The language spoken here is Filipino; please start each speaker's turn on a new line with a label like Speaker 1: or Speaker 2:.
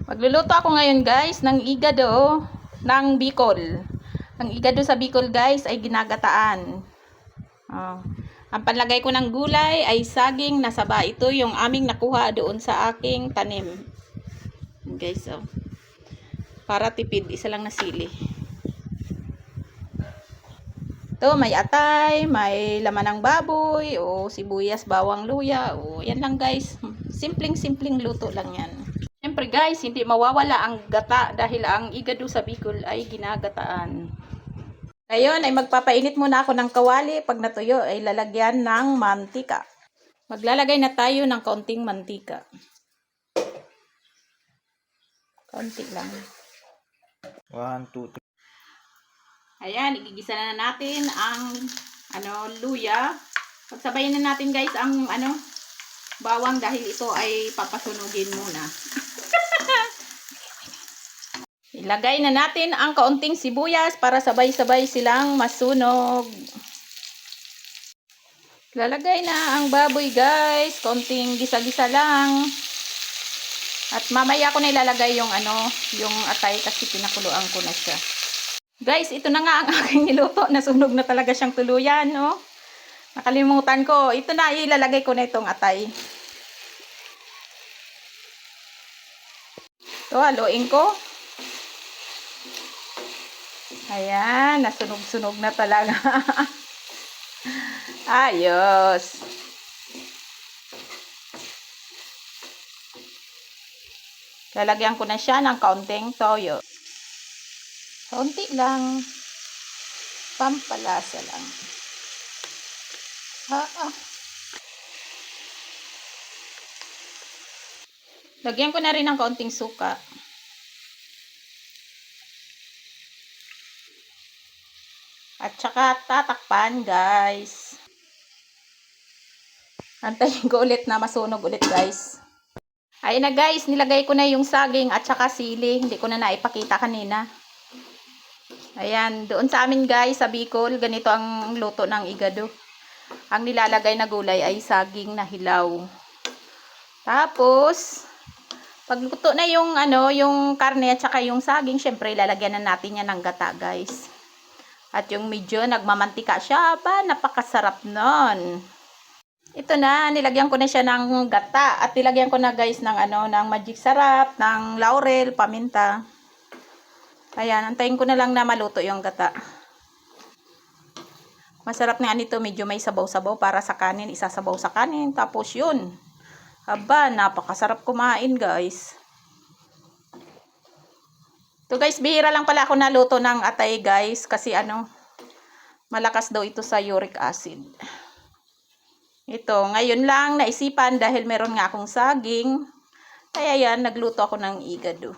Speaker 1: Magluluto ako ngayon guys ng igado ng Bicol. Ang igado sa Bicol guys ay ginagataan. Ang panlagay ko ng gulay ay saging na saba. Ito yung aming nakuha doon sa aking tanim. Guys, para tipid, isa lang na sili. Ito, may atay, may laman ng baboy, o sibuyas, bawang, luya. O, yan lang guys. Simpleng luto lang yan. Siyempre guys, hindi mawawala ang gata dahil ang igado sa Bicol ay ginagataan. Ngayon ay magpapainit muna ako ng kawali. Pag natuyo ay lalagyan ng mantika. Maglalagay na tayo ng kaunting mantika. Kaunti lang.
Speaker 2: 1, 2, 3.
Speaker 1: Ayan, igigisa na natin ang luya. Pagsabayin na natin guys ang bawang dahil ito ay papasunugin muna. Ilagay na natin ang kaunting sibuyas para sabay-sabay silang masunog. Lalagay na ang baboy guys, kaunting gisa-gisa lang. At mamaya ko na ilalagay yung yung atay kasi pinakuluan ko na siya. Guys, ito na nga ang aking niluto. Nasunog na talaga siyang tuluyan, no? Nakalimutan ko. Ito na, ilalagay ko na itong atay. Ito, haluin ko. Ayan, nasunog-sunog na talaga. Ayos. Lalagyan ko na siya ng kaunting toyo. Kaunti lang. Pampalasa lang. Lagyan ko na rin ng kaunting suka. At saka tatakpan guys. Antayin ko ulit na masunog ulit guys. Ayun na guys, nilagay ko na yung saging at saka sili. Hindi ko na naipakita kanina. Ayan, doon sa amin guys, sa Bicol, ganito ang luto ng igado. Ang nilalagay na gulay ay saging na hilaw. Tapos, pagluto na yung yung karne at saka yung saging, syempre lalagyan na natin yan ng gata guys. At yung medyo nagmamantika siya, napakasarap nun. Ito na, nilagyan ko na siya ng gata. At nilagyan ko na guys ng ng magic sarap, ng laurel, paminta. Ayan, antayin ko na lang na maluto yung gata. Masarap na nito, medyo may sabaw-sabaw para sa kanin, isasabaw sa kanin. Tapos yun. Aba, napakasarap kumain guys. Ito guys, bihira lang pala ako naluto ng atay guys. Kasi malakas daw ito sa uric acid. Ito, ngayon lang naisipan dahil meron nga akong saging. Kaya yan, nagluto ako ng igado.